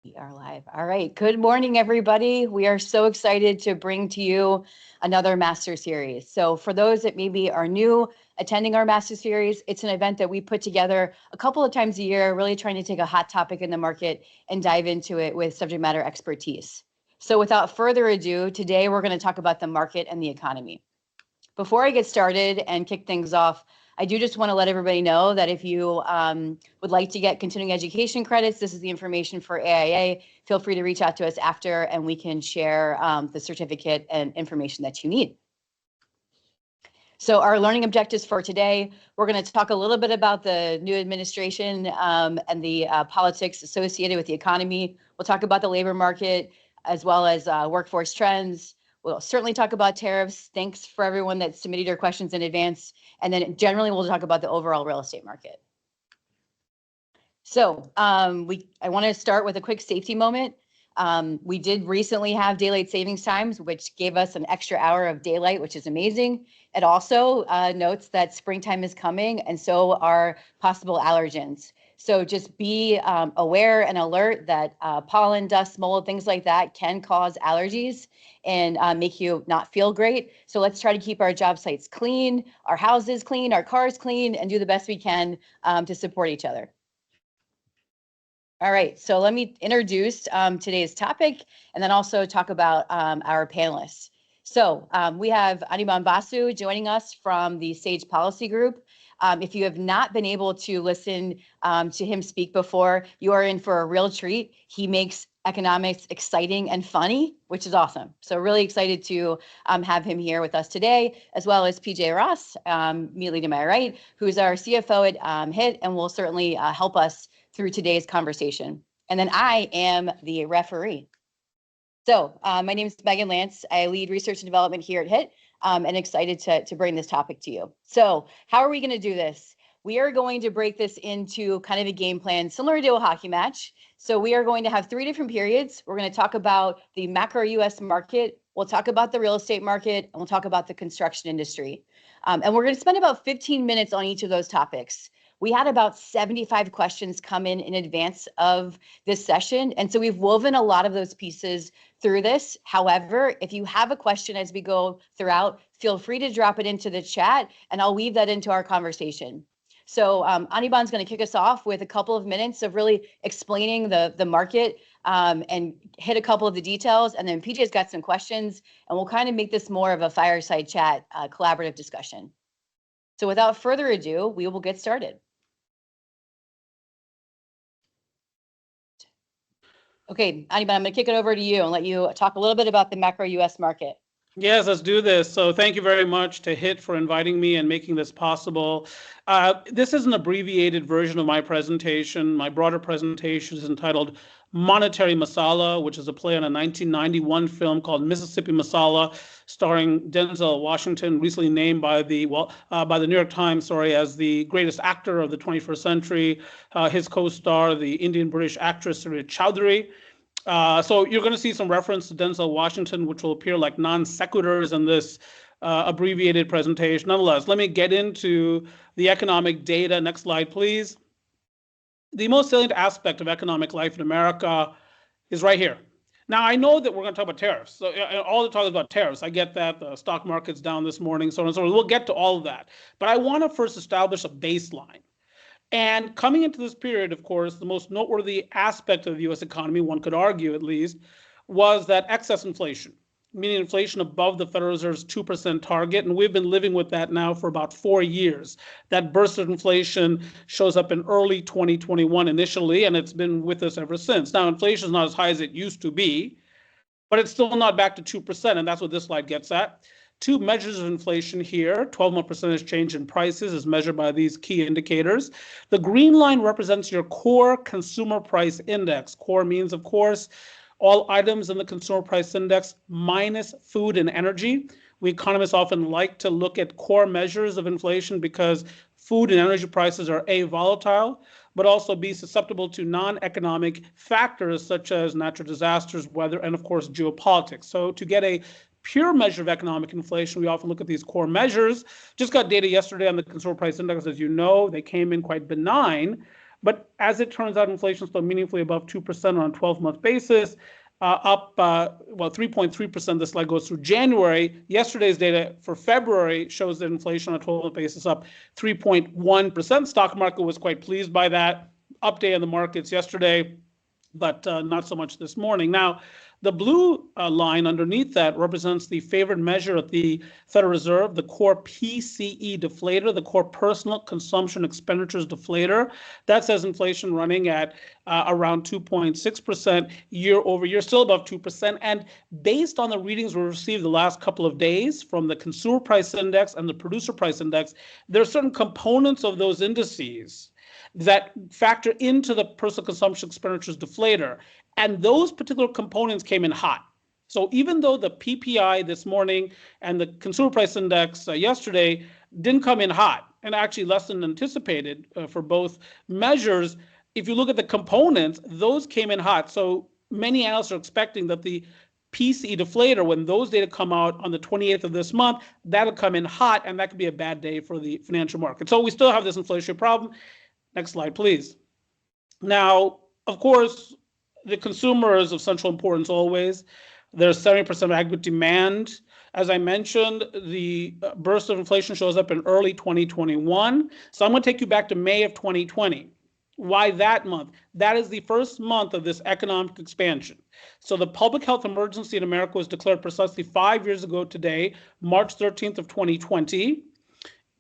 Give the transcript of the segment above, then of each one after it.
We are live. All right. Good morning, everybody. We are so excited to bring to you another Master Series. So for those that maybe are new attending our Master Series, it's an event that we put together a couple of times a year, really trying to take a hot topic in the market and dive into it with subject matter expertise. So without further ado, today we're going to talk about the market and the economy. Before I get started and kick things off, I do just want to let everybody know that if you would like to get continuing education credits, this is the information for AIA. Feel free to reach out to us after and we can share the certificate and information that you need. So our learning objectives for today, we're going to talk a little bit about the new administration and the politics associated with the economy. We'll talk about the labor market as well as workforce trends. We'll certainly talk about tariffs. Thanks for everyone that submitted your questions in advance. And then generally, we'll talk about the overall real estate market. So I want to start with a quick safety moment. We did recently have daylight savings times, which gave us an extra hour of daylight, which is amazing. It also notes that springtime is coming, and so are possible allergens. So just be aware and alert that pollen, dust, mold, things like that can cause allergies and make you not feel great. So let's try to keep our job sites clean, our houses clean, our cars clean, and do the best we can to support each other. All right, so let me introduce today's topic and then also talk about our panelists. So we have Anirban Basu joining us from the SAGE Policy Group. If you have not been able to listen to him speak before, you are in for a real treat. He makes economics exciting and funny, which is awesome. So really excited to have him here with us today, as well as PJ Ross, immediately to my right, who's our CFO at HITT and will certainly help us through today's conversation. And then I am the referee. So my name is Megan Lance. I lead research and development here at HITT and excited to bring this topic to you. So how are we going to do this? We are going to break this into kind of a game plan similar to a hockey match. So we are going to have 3 different periods. We're going to talk about the macro US market. We'll talk about the real estate market, and we'll talk about the construction industry. And we're going to spend about 15 minutes on each of those topics. We had about 75 questions come in advance of this session. And so we've woven a lot of those pieces through this. However, if you have a question as we go throughout, feel free to drop it into the chat and I'll weave that into our conversation. So Anirban's going to kick us off with a couple of minutes of really explaining the market and hit a couple of the details. And then PJ's got some questions and we'll kind of make this more of a fireside chat, collaborative discussion. So without further ado, we will get started. Okay, Anirban, I'm going to kick it over to you and let you talk a little bit about the macro US market. Yes, let's do this. So thank you very much to HITT for inviting me and making this possible. This is an abbreviated version of my presentation. My broader presentation is entitled Monetary Masala, which is a play on a 1991 film called Mississippi Masala, starring Denzel Washington, recently named by the New York Times, as the greatest actor of the 21st century. His co-star, the Indian-British actress Surya Chowdhury. So you're going to see some reference to Denzel Washington, which will appear like non sequiturs in this abbreviated presentation. Nonetheless, let me get into the economic data. Next slide, please. The most salient aspect of economic life in America is right here. Now, I know that we're going to talk about tariffs. So all the talk is about tariffs. I get that. The stock market's down this morning, so on and so on. We'll get to all of that. But I want to first establish a baseline. And coming into this period, of course, the most noteworthy aspect of the US economy, one could argue at least, was that excess inflation, meaning inflation above the Federal Reserve's 2% target. And we've been living with that now for about 4 years. That burst of inflation shows up in early 2021 initially, and it's been with us ever since. Now, inflation is not as high as it used to be, but it's still not back to 2%, and that's what this slide gets at. 2 measures of inflation here, 12-month percentage change in prices is measured by these key indicators. The green line represents your core consumer price index. Core means, of course, all items in the consumer price index minus food and energy. We economists often like to look at core measures of inflation because food and energy prices are A, volatile, but also B, susceptible to non-economic factors such as natural disasters, weather, and of course, geopolitics. So to get a pure measure of economic inflation, we often look at these core measures. Just got data yesterday on the consumer price index. As you know, they came in quite benign. But as it turns out, inflation is still meaningfully above 2% on a 12-month basis, up 3.3%. This slide goes through January. Yesterday's data for February shows that inflation on a 12-month basis up 3.1%. Stock market was quite pleased by that. Update on the markets yesterday, but not so much this morning. Now, the blue line underneath that represents the favored measure of the Federal Reserve, the core PCE deflator, the core personal consumption expenditures deflator. That says inflation running at around 2.6% year over year, still above 2%. And based on the readings we received the last couple of days from the consumer price index and the producer price index, there are certain components of those indices that factor into the personal consumption expenditures deflator. And those particular components came in hot. So even though the PPI this morning and the consumer price index yesterday didn't come in hot, and actually less than anticipated for both measures, if you look at the components, those came in hot. So many analysts are expecting that the PCE deflator, when those data come out on the 28th of this month, that'll come in hot, and that could be a bad day for the financial market. So we still have this inflationary problem. Next slide, please. Now, of course, the consumer is of central importance always. There's 70% of aggregate demand. As I mentioned, the burst of inflation shows up in early 2021. So I'm going to take you back to May of 2020. Why that month? That is the first month of this economic expansion. So the public health emergency in America was declared precisely 5 years ago today, March 13th of 2020.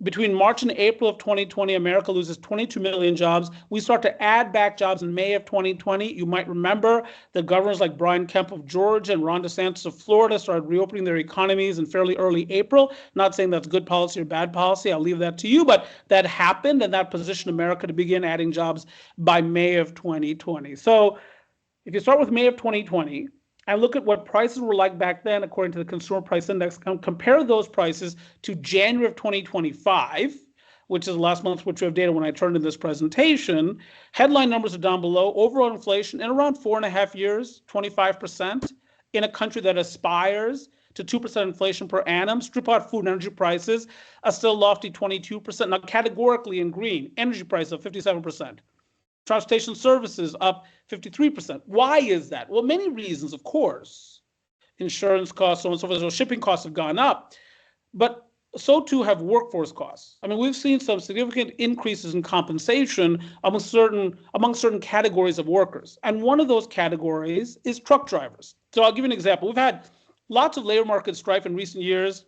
Between March and April of 2020, America loses 22 million jobs. We start to add back jobs in May of 2020. You might remember that governors like Brian Kemp of Georgia and Ron DeSantis of Florida started reopening their economies in fairly early April. Not saying that's good policy or bad policy. I'll leave that to you. But that happened, and that positioned America to begin adding jobs by May of 2020. So if you start with May of 2020, and look at what prices were like back then, according to the Consumer Price Index, compare those prices to January of 2025, which is the last month which we have data when I turned in this presentation. Headline numbers are down below. Overall inflation in around 4.5 years, 25%, in a country that aspires to 2% inflation per annum. Strip out food and energy prices, a still lofty 22%. Now, categorically in green, energy prices up 57%. Transportation services up 53%. Why is that? Well, many reasons, of course. Insurance costs, so on and so forth. So shipping costs have gone up, but so too have workforce costs. I mean, we've seen some significant increases in compensation among certain categories of workers. And one of those categories is truck drivers. So I'll give you an example. We've had lots of labor market strife in recent years.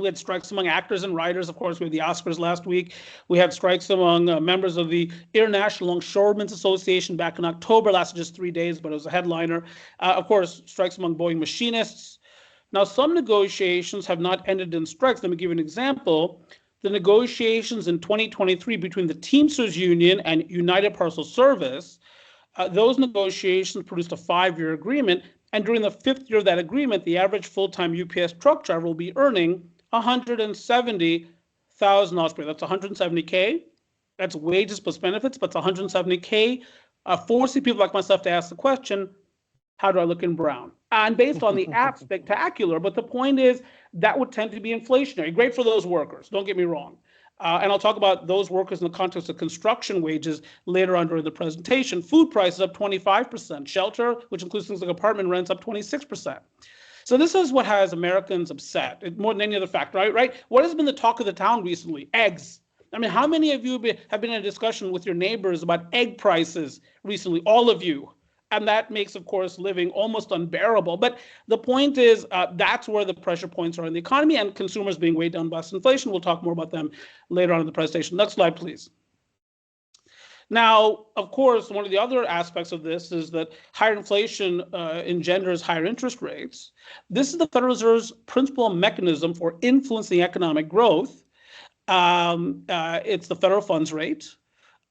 We had strikes among actors and writers. Of course, we had the Oscars last week. We had strikes among members of the International Longshoremen's Association back in October. Lasted just 3 days, but it was a headliner. Of course, strikes among Boeing machinists. Now, some negotiations have not ended in strikes. Let me give you an example. The negotiations in 2023 between the Teamsters Union and United Parcel Service, those negotiations produced a 5-year agreement. And during the 5th year of that agreement, the average full-time UPS truck driver will be earning $170,000 per year. That's $170K. That's wages plus benefits, but it's $170K. Forcing people like myself to ask the question, how do I look in brown? And based on the app, spectacular. But the point is that would tend to be inflationary. Great for those workers. Don't get me wrong. And I'll talk about those workers in the context of construction wages later on during the presentation. Food prices up 25%. Shelter, which includes things like apartment rents, up 26%. So this is what has Americans upset, more than any other factor, right? What has been the talk of the town recently? Eggs. I mean, how many of you have been in a discussion with your neighbors about egg prices recently? All of you. And that makes, of course, living almost unbearable. But the point is, that's where the pressure points are in the economy, and consumers being weighed down by inflation. We'll talk more about them later on in the presentation. Next slide, please. Now, of course, one of the other aspects of this is that higher inflation engenders higher interest rates. This is the Federal Reserve's principal mechanism for influencing economic growth. It's the federal funds rate.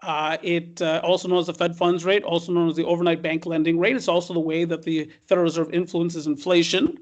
It also known as the Fed funds rate, also known as the overnight bank lending rate. It's also the way that the Federal Reserve influences inflation.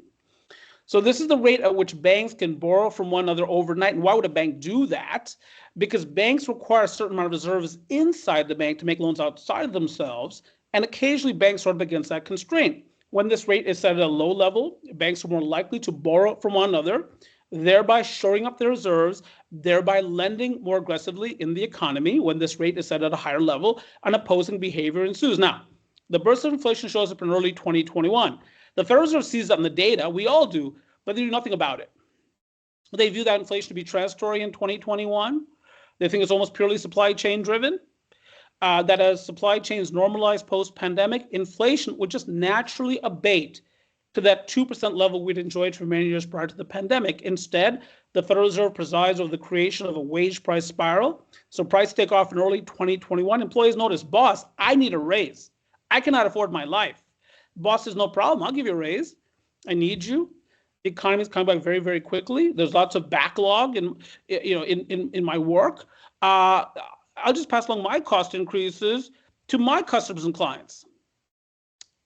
So this is the rate at which banks can borrow from one another overnight. And why would a bank do that? Because banks require a certain amount of reserves inside the bank to make loans outside of themselves. And occasionally banks are up against that constraint. When this rate is set at a low level, banks are more likely to borrow from one another. thereby shoring up their reserves, thereby lending more aggressively in the economy when this rate is set at a higher level and opposing behavior ensues. Now, the burst of inflation shows up in early 2021. The Federal Reserve sees that in the data, we all do, but they do nothing about it. They view that inflation to be transitory in 2021. They think it's almost purely supply chain driven. That as supply chains normalize post-pandemic, inflation would just naturally abate to that 2% level we'd enjoyed for many years prior to the pandemic. Instead, the Federal Reserve presides over the creation of a wage price spiral. So price take off in early 2021. Employees notice, boss, I need a raise. I cannot afford my life. Boss says, no problem, I'll give you a raise. I need you. The economy is coming back very, very quickly. There's lots of backlog in my work. I'll just pass along my cost increases to my customers and clients.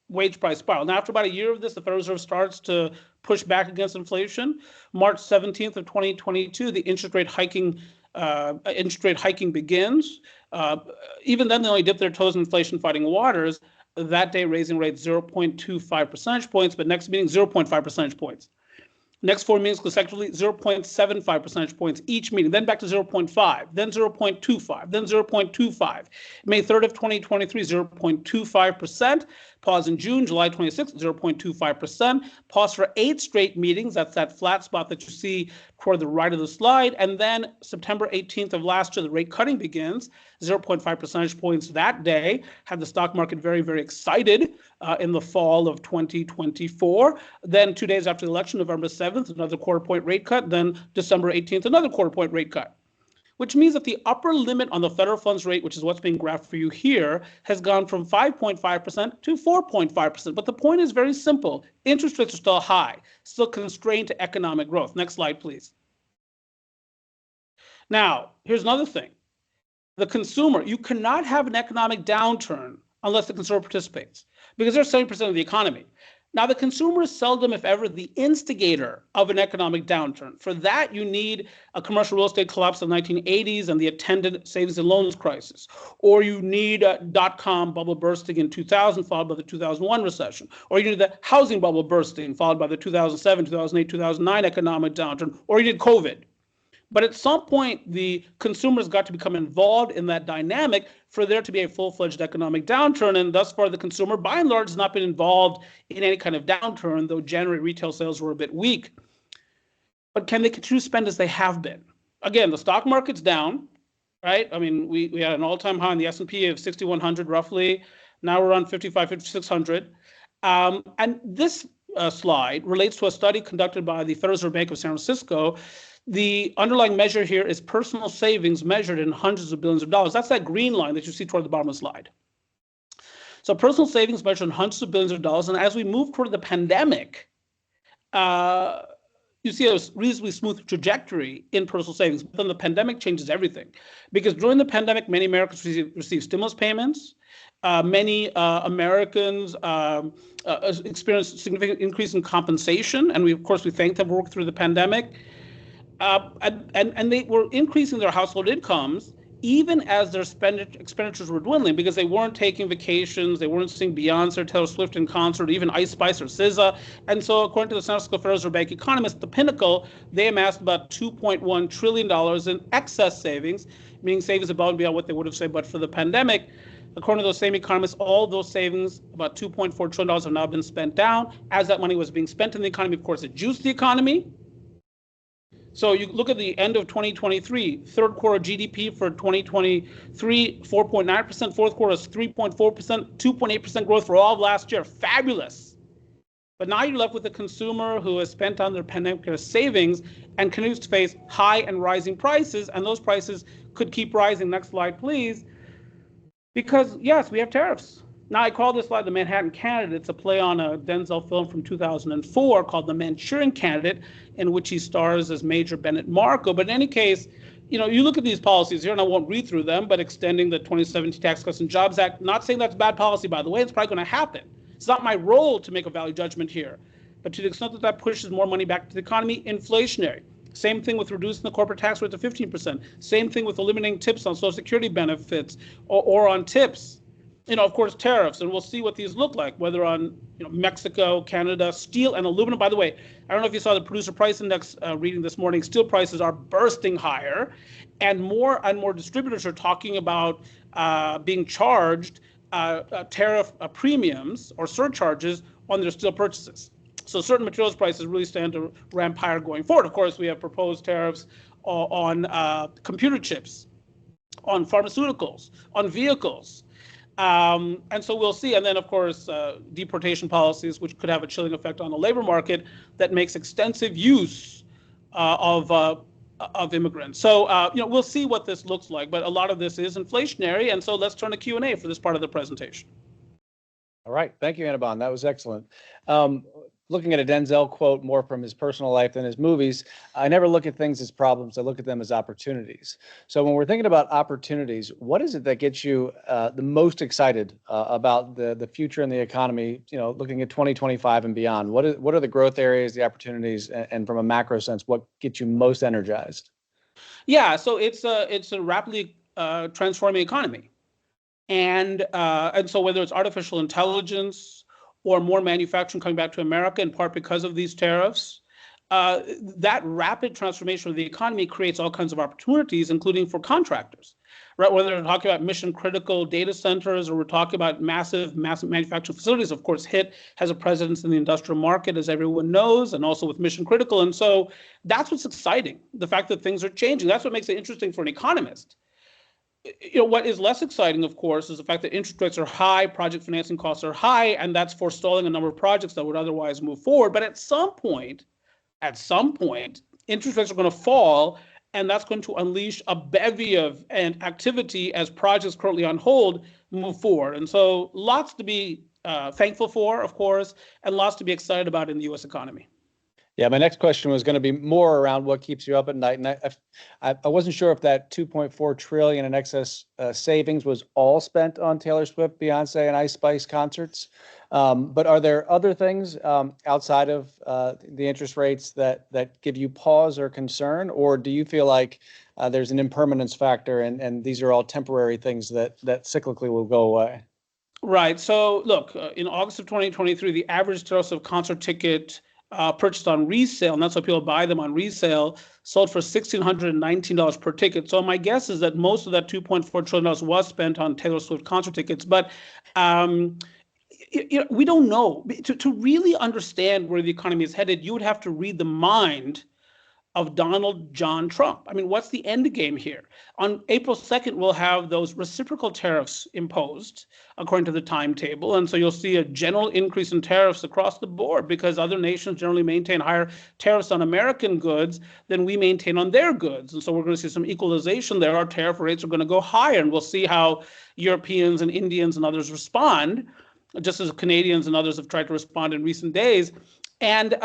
Wage price spiral. Now, after about a year of this, the Federal Reserve starts to push back against inflation. March 17th of 2022, the interest rate hiking begins. Even then, they only dip their toes in inflation-fighting waters. That day, raising rates 0.25 percentage points, but next meeting 0.5 percentage points. Next 4 meetings consecutively, 0.75 percentage points each meeting, then back to 0.5, then 0.25, then 0.25. May 3rd of 2023, 0.25%. Pause in June, July 26th, 0.25%. Pause for 8 straight meetings. That's that flat spot that you see toward the right of the slide. And then September 18th of last year, the rate cutting begins, 0.5 percentage points that day. Had the stock market very, very excited in the fall of 2024. Then 2 days after the election, November 7th, another quarter point rate cut. Then December 18th, another quarter point rate cut, which means that the upper limit on the federal funds rate, which is what's being graphed for you here, has gone from 5.5% to 4.5%. But the point is very simple. Interest rates are still high, still constrained to economic growth. Next slide, please. Now, here's another thing. The consumer, you cannot have an economic downturn unless the consumer participates, because they're 70% of the economy. Now, the consumer is seldom, if ever, the instigator of an economic downturn. For that, you need a commercial real estate collapse in the 1980s and the attendant savings and loans crisis. Or you need a dot-com bubble bursting in 2000, followed by the 2001 recession. Or you need the housing bubble bursting, followed by the 2007, 2008, 2009 economic downturn. Or you need COVID. But at some point, the consumers got to become involved in that dynamic for there to be a full-fledged economic downturn. And thus far, the consumer, by and large, has not been involved in any kind of downturn, though January retail sales were a bit weak. But can they continue to spend as they have been? Again, the stock market's down, right? I mean, we had an all-time high in the S&P of 6,100 roughly. Now we're on 5,600. And this slide relates to a study conducted by the Federal Reserve Bank of San Francisco. The underlying measure here is personal savings measured in hundreds of billions of dollars. That's that green line that you see toward the bottom of the slide. So personal savings measured in hundreds of billions of dollars. And as we move toward the pandemic, you see a reasonably smooth trajectory in personal savings. But then the pandemic changes everything. Because during the pandemic, many Americans received stimulus payments. Many Americans experienced significant increase in compensation. And of course, we thank them for working through the pandemic. And they were increasing their household incomes even as their expenditures were dwindling, because they weren't taking vacations, they weren't seeing Beyonce or Taylor Swift in concert, or even Ice Spice or SZA. And so according to the San Francisco Federal Reserve Bank economists, the pinnacle, they amassed about $2.1 trillion in excess savings, meaning savings above and beyond what they would have saved but for the pandemic. According to those same economists, all those savings, about $2.4 trillion, have now been spent down. As that money was being spent in the economy, of course, it juiced the economy. So you look at the end of 2023, third quarter GDP for 2023, 4.9%, fourth quarter is 3.4%, 2.8% growth for all of last year. Fabulous. But now you're left with a consumer who has spent on their pandemic savings and continues to face high and rising prices, and those prices could keep rising. Next slide, please. Because, yes, we have tariffs. Now, I call this slide the Manhattan Candidate. It's a play on a Denzel film from 2004 called The Manchurian Candidate, in which he stars as Major Bennett Marco. But in any case, you look at these policies here, and I won't read through them, but extending the 2017 Tax Cuts and Jobs Act, not saying that's bad policy, by the way, it's probably going to happen. It's not my role to make a value judgment here. But to the extent that that pushes more money back to the economy, inflationary. Same thing with reducing the corporate tax rate to 15%. Same thing with eliminating tips on Social Security benefits or on tips. of course, tariffs, and we'll see what these look like, whether on Mexico, Canada, steel and aluminum. By the way, I don't know if you saw the producer price index reading this morning. Steel prices are bursting higher, and more distributors are talking about being charged tariff premiums or surcharges on their steel purchases. So certain materials prices really stand to ramp higher going forward. Of course, we have proposed tariffs on computer chips, on pharmaceuticals, on vehicles. And so we'll see. And then, of course, deportation policies, which could have a chilling effect on the labor market that makes extensive use of immigrants. So, we'll see what this looks like. But a lot of this is inflationary. And so let's turn to Q&A for this part of the presentation. All right. Thank you, Annabon. That was excellent. Looking at a Denzel quote more from his personal life than his movies, I never look at things as problems. I look at them as opportunities. So when we're thinking about opportunities, what is it that gets you the most excited about the future in the economy, looking at 2025 and beyond? What are the growth areas, the opportunities, and from a macro sense, what gets you most energized? Yeah, so it's a rapidly transforming economy. And so whether it's artificial intelligence or more manufacturing coming back to America, in part because of these tariffs, that rapid transformation of the economy creates all kinds of opportunities, including for contractors, right? Whether we're talking about mission critical data centers or we're talking about massive manufacturing facilities. Of course, HITT has a presence in the industrial market, as everyone knows, and also with mission critical. And so that's what's exciting, the fact that things are changing. That's what makes it interesting for an economist. What is less exciting, of course, is the fact that interest rates are high, project financing costs are high, and that's forestalling a number of projects that would otherwise move forward. But at some point, interest rates are going to fall, and that's going to unleash a bevy of activity as projects currently on hold move forward. And so lots to be thankful for, of course, and lots to be excited about in the U.S. economy. Yeah, my next question was going to be more around what keeps you up at night, and I wasn't sure if that 2.4 trillion in excess savings was all spent on Taylor Swift, Beyonce, and Ice Spice concerts. But are there other things outside of the interest rates that give you pause or concern, or do you feel like there's an impermanence factor, and these are all temporary things that cyclically will go away? Right. So look, in August of 2023, the average Taylor Swift concert ticket purchased on resale, and that's why people buy them on resale, sold for $1,619 per ticket. So my guess is that most of that $2.4 trillion was spent on Taylor Swift concert tickets. But we don't know. To really understand where the economy is headed, you would have to read the mind of Donald John Trump. I mean, what's the end game here? On April 2nd, we'll have those reciprocal tariffs imposed according to the timetable. And so you'll see a general increase in tariffs across the board because other nations generally maintain higher tariffs on American goods than we maintain on their goods. And so we're going to see some equalization there. Our tariff rates are going to go higher, and we'll see how Europeans and Indians and others respond, just as Canadians and others have tried to respond in recent days. And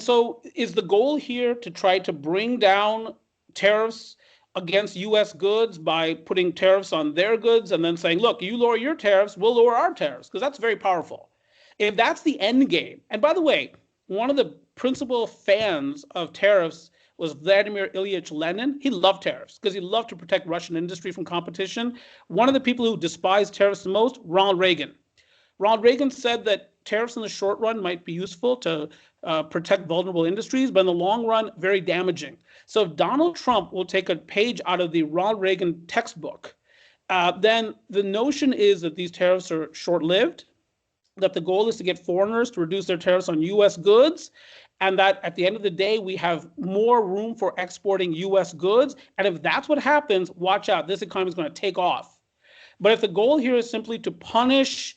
so is the goal here to try to bring down tariffs against U.S. goods by putting tariffs on their goods and then saying, look, you lower your tariffs, we'll lower our tariffs, because that's very powerful. If that's the end game, and by the way, one of the principal fans of tariffs was Vladimir Ilyich Lenin. He loved tariffs because he loved to protect Russian industry from competition. One of the people who despised tariffs the most, Ronald Reagan. Ronald Reagan said that tariffs in the short run might be useful to protect vulnerable industries, but in the long run, very damaging. So if Donald Trump will take a page out of the Ronald Reagan textbook, then the notion is that these tariffs are short-lived, that the goal is to get foreigners to reduce their tariffs on U.S. goods, and that at the end of the day, we have more room for exporting U.S. goods. And if that's what happens, watch out, this economy is going to take off. But if the goal here is simply to punish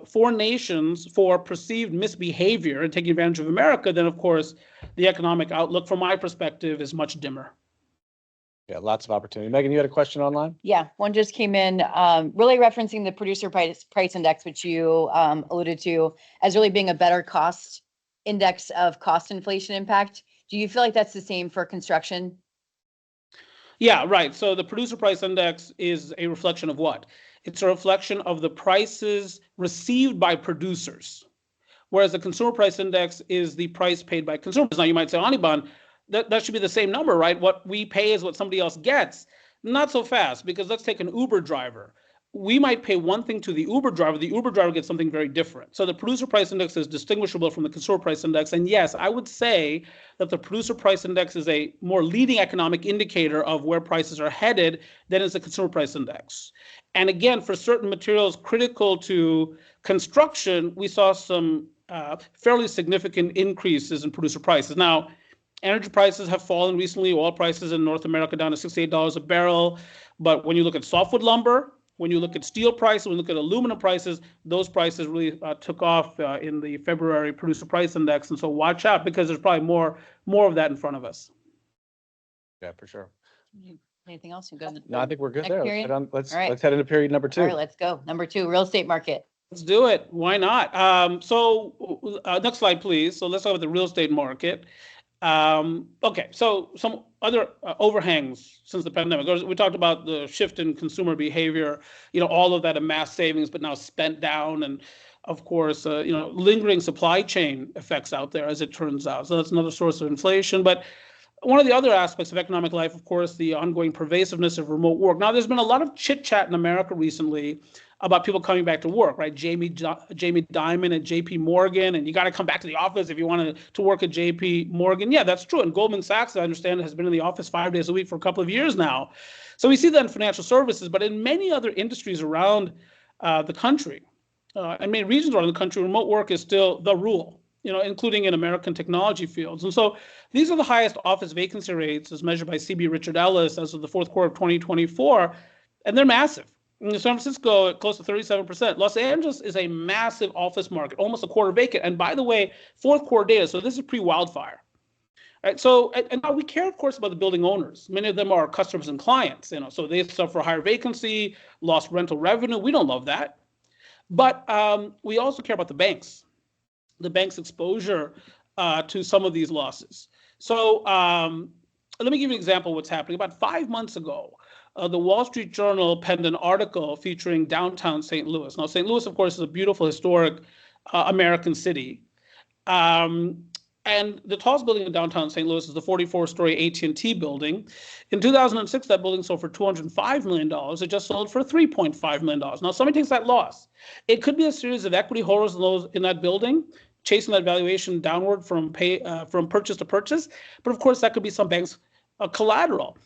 foreign nations for perceived misbehavior and taking advantage of America, then of course the economic outlook from my perspective is much dimmer. Yeah, lots of opportunity. Megan, you had a question online? Yeah, one just came in, really referencing the producer price index, which you alluded to as really being a better cost index of cost inflation impact. Do you feel like that's the same for construction? Yeah, right. So the producer price index is a reflection of what? It's a reflection of the prices received by producers, whereas the consumer price index is the price paid by consumers. Now you might say, Anirban, that should be the same number, right? What we pay is what somebody else gets. Not so fast, because let's take an Uber driver. we might pay one thing to the Uber driver gets something very different. So the producer price index is distinguishable from the consumer price index. And yes, I would say that the producer price index is a more leading economic indicator of where prices are headed than is the consumer price index. And again, for certain materials critical to construction, we saw some fairly significant increases in producer prices. Now, energy prices have fallen recently. Oil prices in North America down to $68 a barrel. But when you look at softwood lumber, when you look at steel prices, when you look at aluminum prices, those prices really took off in the February producer price index. And so watch out, because there's probably more of that in front of us. Yeah, for sure. Anything else? You go. No, I think we're good Next there. period? Let's All right. head into period number 2. All right, let's go. Number 2, real estate market. Let's do it. Why not? Next slide, please. So let's talk about the real estate market. Okay, so some other overhangs since the pandemic. We talked about the shift in consumer behavior, all of that amassed savings, but now spent down, and of course, lingering supply chain effects out there, as it turns out. So that's another source of inflation. But one of the other aspects of economic life, of course, the ongoing pervasiveness of remote work. Now, there's been a lot of chit chat in America recently about people coming back to work, right? Jamie Dimon at JP Morgan, and you got to come back to the office if you want to work at JP Morgan. Yeah, that's true. And Goldman Sachs, I understand, has been in the office 5 days a week for a couple of years now. So we see that in financial services, but in many other industries around the country, and many regions around the country, remote work is still the rule, including in American technology fields. And so these are the highest office vacancy rates as measured by CB Richard Ellis as of the fourth quarter of 2024, and they're massive. In San Francisco, close to 37%. Los Angeles is a massive office market, almost a quarter vacant. And by the way, fourth quarter data, so this is pre-wildfire. Right, so, and now we care, of course, about the building owners. Many of them are customers and clients, so they suffer higher vacancy, lost rental revenue. We don't love that. But we also care about the bank's exposure to some of these losses. So let me give you an example of what's happening. About 5 months ago, the Wall Street Journal penned an article featuring downtown St. Louis. Now, St. Louis, of course, is a beautiful, historic American city. And the tallest building in downtown St. Louis is the 44-story AT&T building. In 2006, that building sold for $205 million. It just sold for $3.5 million. Now, somebody takes that loss. It could be a series of equity holders in that building, chasing that valuation downward from purchase to purchase. But of course, that could be some bank's collateral.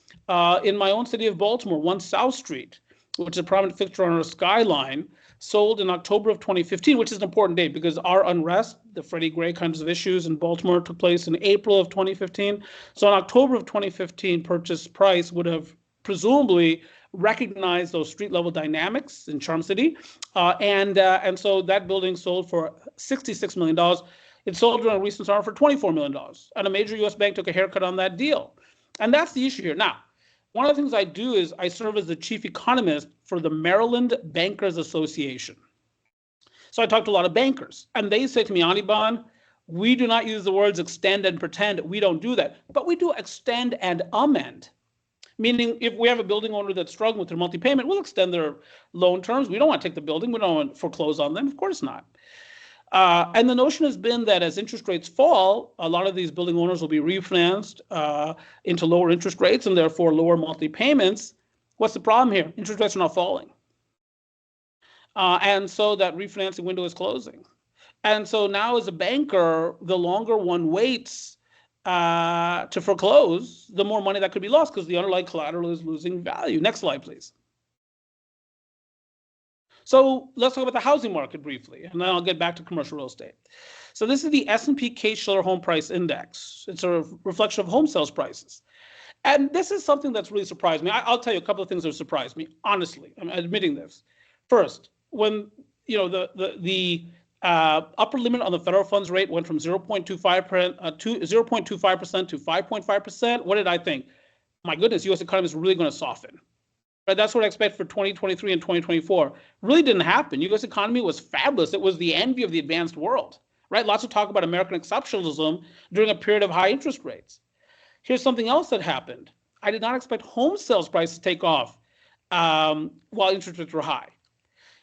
In my own city of Baltimore, 1 South Street, which is a prominent fixture on our skyline, sold in October of 2015, which is an important date because our unrest, the Freddie Gray kinds of issues in Baltimore, took place in April of 2015. So in October of 2015, purchase price would have presumably recognized those street level dynamics in Charm City. And so that building sold for $66 million. It sold during a recent summer for $24 million. And a major US bank took a haircut on that deal. And that's the issue here. Now, one of the things I do is I serve as the chief economist for the Maryland Bankers Association. So I talk to a lot of bankers, and they say to me, Anirban, we do not use the words extend and pretend. We don't do that. But we do extend and amend. Meaning, if we have a building owner that's struggling with their monthly payment, we'll extend their loan terms. We don't want to take the building. We don't want to foreclose on them. Of course not. And the notion has been that as interest rates fall, a lot of these building owners will be refinanced into lower interest rates and therefore lower monthly payments. What's the problem here? Interest rates are not falling. And so that refinancing window is closing. And so now as a banker, the longer one waits to foreclose, the more money that could be lost because the underlying collateral is losing value. Next slide, please. So let's talk about the housing market briefly, and then I'll get back to commercial real estate. So this is the S&P Case-Shiller Home Price Index. It's a reflection of home sales prices. And this is something that's really surprised me. I'll tell you a couple of things that surprised me, honestly. I'm admitting this. First, when the upper limit on the federal funds rate went from 0.25% to 5.5%, what did I think? My goodness, U.S. economy is really going to soften. Right, that's what I expect for 2023 and 2024. Really didn't happen. U.S. economy was fabulous. It was the envy of the advanced world. Right? Lots of talk about American exceptionalism during a period of high interest rates. Here's something else that happened. I did not expect home sales prices to take off while interest rates were high.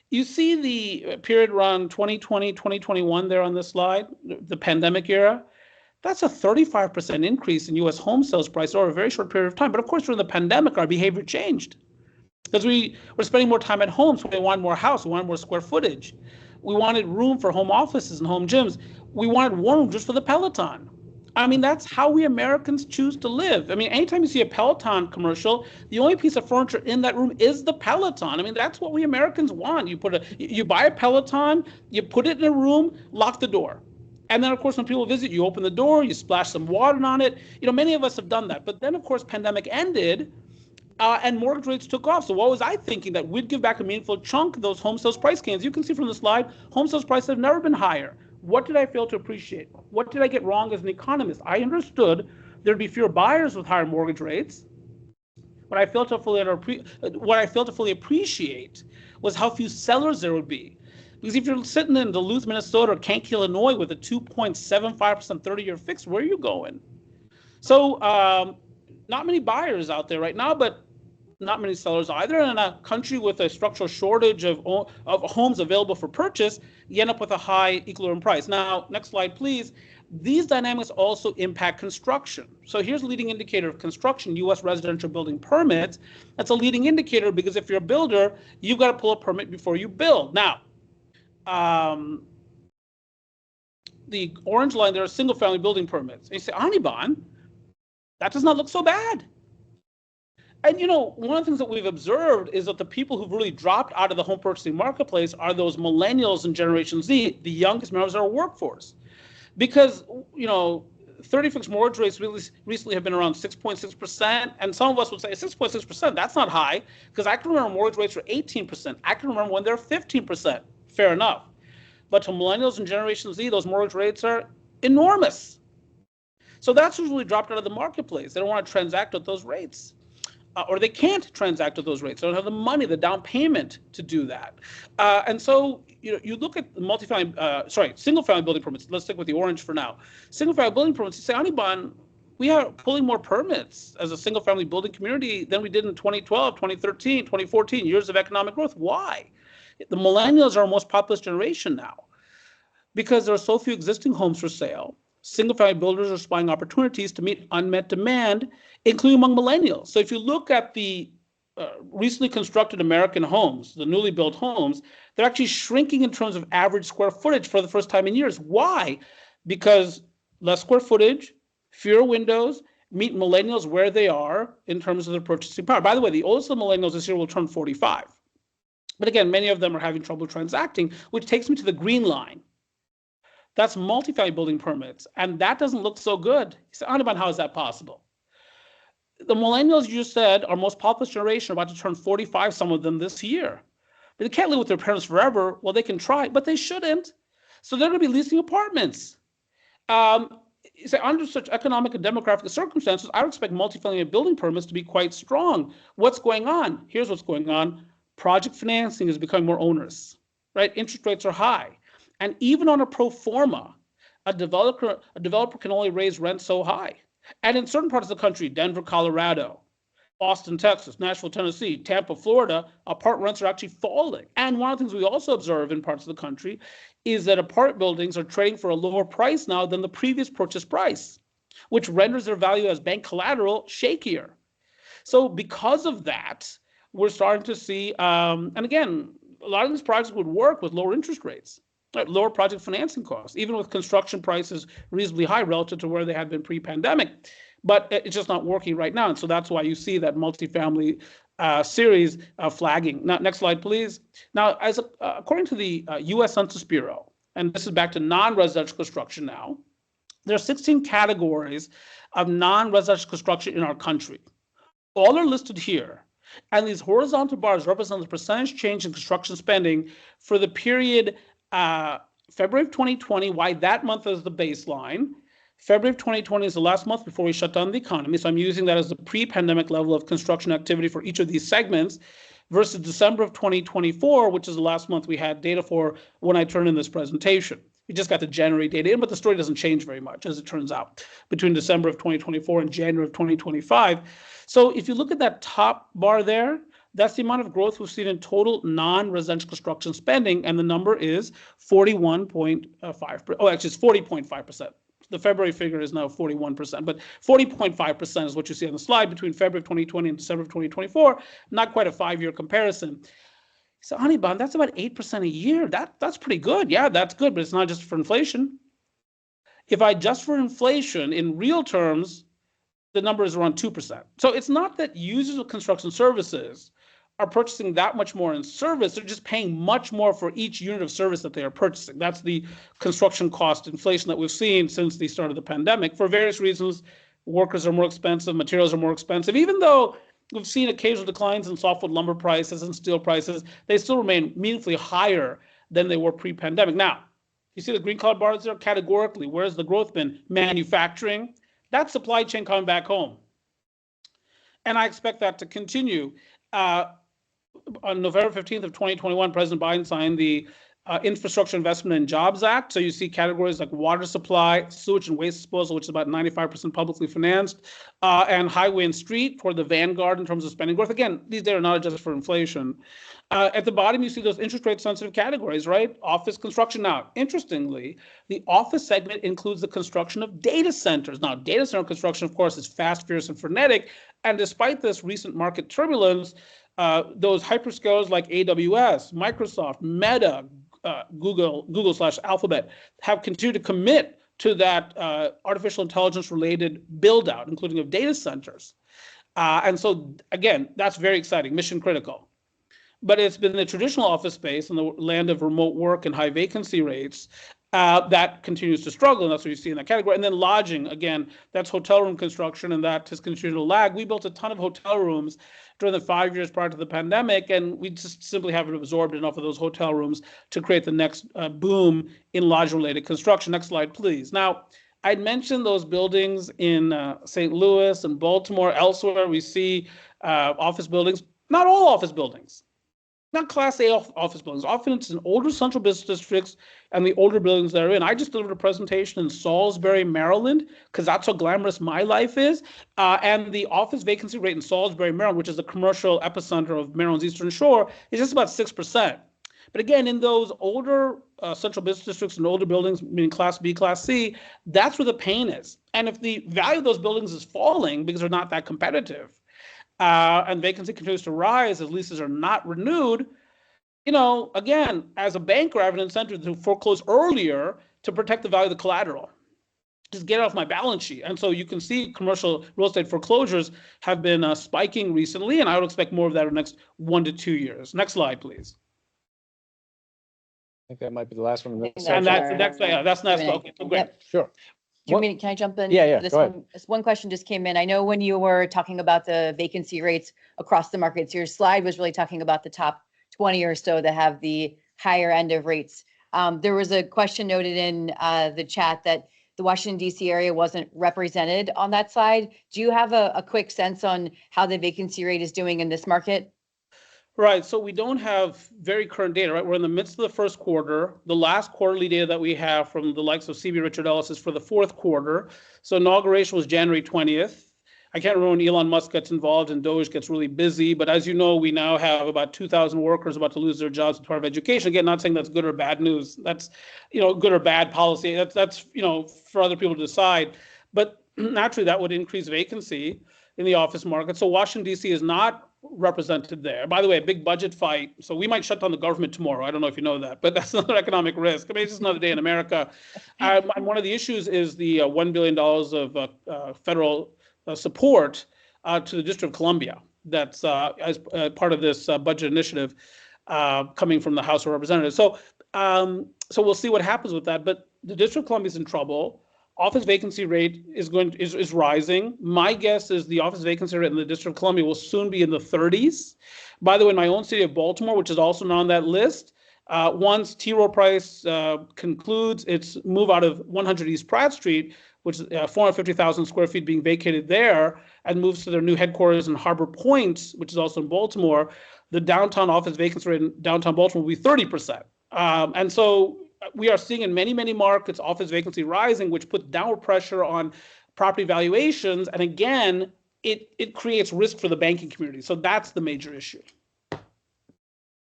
You see the period around 2020, 2021 there on this slide, the pandemic era. That's a 35% increase in U.S. home sales price over a very short period of time. But of course, during the pandemic, our behavior changed. because we were spending more time at home, so we wanted more house, we wanted more square footage. We wanted room for home offices and home gyms. We wanted one room just for the Peloton. I mean, that's how we Americans choose to live. I mean, anytime you see a Peloton commercial, the only piece of furniture in that room is the Peloton. I mean, that's what we Americans want. You buy a Peloton, you put it in a room, lock the door. And then, of course, when people visit, you open the door, you splash some water on it. You know, many of us have done that. But then, of course, pandemic ended, and mortgage rates took off. So what was I thinking? That we'd give back a meaningful chunk of those home sales price gains. You can see from the slide, home sales prices have never been higher. What did I fail to appreciate? What did I get wrong as an economist? I understood there'd be fewer buyers with higher mortgage rates. What I failed to fully appreciate was how few sellers there would be. Because if you're sitting in Duluth, Minnesota, or Kankakee, Illinois, with a 2.75% 30-year fix, where are you going? So not many buyers out there right now, but not many sellers either. And in a country with a structural shortage of homes available for purchase, you end up with a high equilibrium price. Now, next slide, please. These dynamics also impact construction. So here's a leading indicator of construction, U.S. residential building permits. That's a leading indicator because if you're a builder, you've got to pull a permit before you build. Now, the orange line there are single-family building permits. And you say, Anirban, that does not look so bad. And you know, one of the things that we've observed is that the people who've really dropped out of the home purchasing marketplace are those millennials and Generation Z, the youngest members of our workforce. Because, you know, 30 fixed mortgage rates really recently have been around 6.6%. And some of us would say 6.6%, that's not high, because I can remember mortgage rates were 18%. I can remember when they're 15%. Fair enough. But to millennials and Generation Z, those mortgage rates are enormous. So that's who's really dropped out of the marketplace. They don't want to transact at those rates. Or they can't transact at those rates. They don't have the money, the down payment to do that. And so, you know, you look at single-family building permits. Let's stick with the orange for now. Single-family building permits, you say, Anirban, we are pulling more permits as a single-family building community than we did in 2012, 2013, 2014, years of economic growth. Why? The millennials are our most populous generation now because there are so few existing homes for sale. Single-family builders are spying opportunities to meet unmet demand, including among millennials. So if you look at the recently constructed American homes, the newly built homes, they're actually shrinking in terms of average square footage for the first time in years. Why? Because less square footage, fewer windows, meet millennials where they are in terms of their purchasing power. By the way, the oldest of the millennials this year will turn 45. But again, many of them are having trouble transacting, which takes me to the green line. That's multifamily building permits, and that doesn't look so good. You say, Anirban, how is that possible? The millennials, you just said, our most populous generation, are about to turn 45, some of them this year. But they can't live with their parents forever. Well, they can try, but they shouldn't. So they're going to be leasing apartments. You say, under such economic and demographic circumstances, I would expect multifamily building permits to be quite strong. What's going on? Here's what's going on. Project financing is becoming more onerous, right? Interest rates are high. And even on a pro forma, a developer can only raise rent so high. And in certain parts of the country, Denver, Colorado, Austin, Texas, Nashville, Tennessee, Tampa, Florida, apartment rents are actually falling. And one of the things we also observe in parts of the country is that apartment buildings are trading for a lower price now than the previous purchase price, which renders their value as bank collateral shakier. So because of that, we're starting to see, and again, a lot of these projects would work with lower interest rates. Lower project financing costs, even with construction prices reasonably high relative to where they had been pre-pandemic. But it's just not working right now. And so that's why you see that multifamily series flagging. Now, next slide, please. Now, according to the U.S. Census Bureau, and this is back to non-residential construction now, there are 16 categories of non-residential construction in our country. All are listed here. And these horizontal bars represent the percentage change in construction spending for the period February of 2020, why that month is the baseline. February of 2020 is the last month before we shut down the economy. So I'm using that as the pre-pandemic level of construction activity for each of these segments versus December of 2024, which is the last month we had data for when I turned in this presentation. We just got the January data in, but the story doesn't change very much, as it turns out, between December of 2024 and January of 2025. So if you look at that top bar there, that's the amount of growth we've seen in total non-residential construction spending, and the number is 41.5%. Oh, actually, it's 40.5%. The February figure is now 41%, but 40.5% is what you see on the slide between February of 2020 and December of 2024. Not quite a 5-year comparison. So, Anibal, that's about 8% a year. That's pretty good. Yeah, that's good, but it's not just for inflation. If I adjust for inflation in real terms, the number is around 2%. So it's not that users of construction services are purchasing that much more in service. They're just paying much more for each unit of service that they are purchasing. That's the construction cost inflation that we've seen since the start of the pandemic. For various reasons, workers are more expensive, materials are more expensive. Even though we've seen occasional declines in softwood lumber prices and steel prices, they still remain meaningfully higher than they were pre-pandemic. Now, you see the green colored bars there? Categorically, where's the growth been? Manufacturing. That's supply chain coming back home. And I expect that to continue. On November 15th of 2021, President Biden signed the Infrastructure Investment and Jobs Act. So you see categories like water supply, sewage and waste disposal, which is about 95% publicly financed, and highway and street for the vanguard in terms of spending growth. Again, these data are not adjusted for inflation. At the bottom, you see those interest rate sensitive categories, right? Office construction. Now, interestingly, the office segment includes the construction of data centers. Now, data center construction, of course, is fast, fierce, and frenetic. And despite this recent market turbulence, those hyperscalers like AWS, Microsoft, Meta, Google/Alphabet have continued to commit to that artificial intelligence related build out, including of data centers. And so, again, that's very exciting, mission critical. But it's been the traditional office space in the land of remote work and high vacancy rates that continues to struggle, and that's what you see in that category. And then lodging, again, that's hotel room construction, and that has continued to lag. We built a ton of hotel rooms during the 5 years prior to the pandemic, and we just simply haven't absorbed enough of those hotel rooms to create the next boom in lodging-related construction. Next slide, please. Now, I'd mentioned those buildings in St. Louis and Baltimore. Elsewhere, we see office buildings. Not all office buildings. Not Class A office buildings. Often it's in older central business districts and the older buildings that are in. I just delivered a presentation in Salisbury, Maryland, because that's how glamorous my life is. And the office vacancy rate in Salisbury, Maryland, which is the commercial epicenter of Maryland's Eastern Shore, is just about 6%. But again, in those older central business districts and older buildings, meaning Class B, Class C, that's where the pain is. And if the value of those buildings is falling because they're not that competitive, and vacancy continues to rise as leases are not renewed, again, as a banker, I have an incentive to foreclose earlier to protect the value of the collateral. Just get it off my balance sheet. And so you can see commercial real estate foreclosures have been spiking recently, and I would expect more of that in the next 1 to 2 years. Next slide, please. I think that might be the last one. And that's the next, that's next. Okay, so great. Yep. Sure. Can I jump in? Yeah, This go ahead. one question just came in. I know when you were talking about the vacancy rates across the markets, your slide was really talking about the top 20 or so that have the higher end of rates. There was a question noted in the chat that the Washington, D.C. area wasn't represented on that slide. Do you have a quick sense on how the vacancy rate is doing in this market? Right, so we don't have very current data, right? We're in the midst of the first quarter. The last quarterly data that we have from the likes of CB Richard Ellis is for the fourth quarter. So inauguration was January 20th. I can't remember when Elon Musk gets involved and Doge gets really busy, but as you know, we now have about 2,000 workers about to lose their jobs as part of education. Again, not saying that's good or bad news. That's, good or bad policy. That's for other people to decide. But naturally, that would increase vacancy in the office market. So Washington, D.C. is not represented there. By the way, a big budget fight. So we might shut down the government tomorrow. I don't know if you know that, but that's another economic risk. I mean, it's just another day in America. And one of the issues is the $1 billion of federal support to the District of Columbia. That's as part of this budget initiative coming from the House of Representatives. So we'll see what happens with that. But the District of Columbia is in trouble. Office vacancy rate is rising. My guess is the office vacancy rate in the District of Columbia will soon be in the 30s. By the way, in my own city of Baltimore, which is also not on that list, once T. Rowe Price concludes its move out of 100 East Pratt Street, which is 450,000 square feet being vacated there, and moves to their new headquarters in Harbor Point, which is also in Baltimore, the downtown office vacancy rate in downtown Baltimore will be 30%. And so we are seeing in many, many markets office vacancy rising, which puts downward pressure on property valuations. And again, it creates risk for the banking community. So that's the major issue.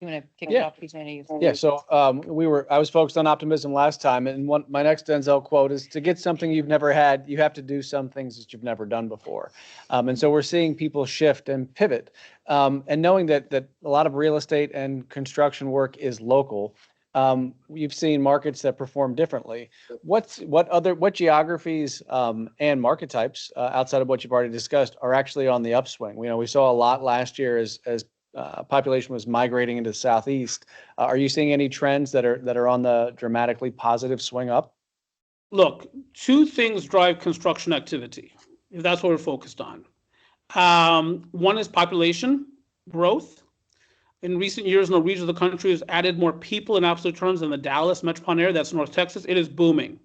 You want to kick it Yeah. off, Peter? I know you- Yeah, so I was focused on optimism last time, and my next Denzel quote is, to get something you've never had, you have to do some things that you've never done before. And so we're seeing people shift and pivot. And knowing that a lot of real estate and construction work is local, you've seen markets that perform differently. What geographies and market types outside of what you've already discussed are actually on the upswing? We saw a lot last year as population was migrating into the Southeast. Are you seeing any trends that are on the dramatically positive swing up? Look, two things drive construction activity, if that's what we're focused on. One is population growth. In recent years, no region of the country has added more people in absolute terms than the Dallas metropolitan area. That's North Texas. It is booming.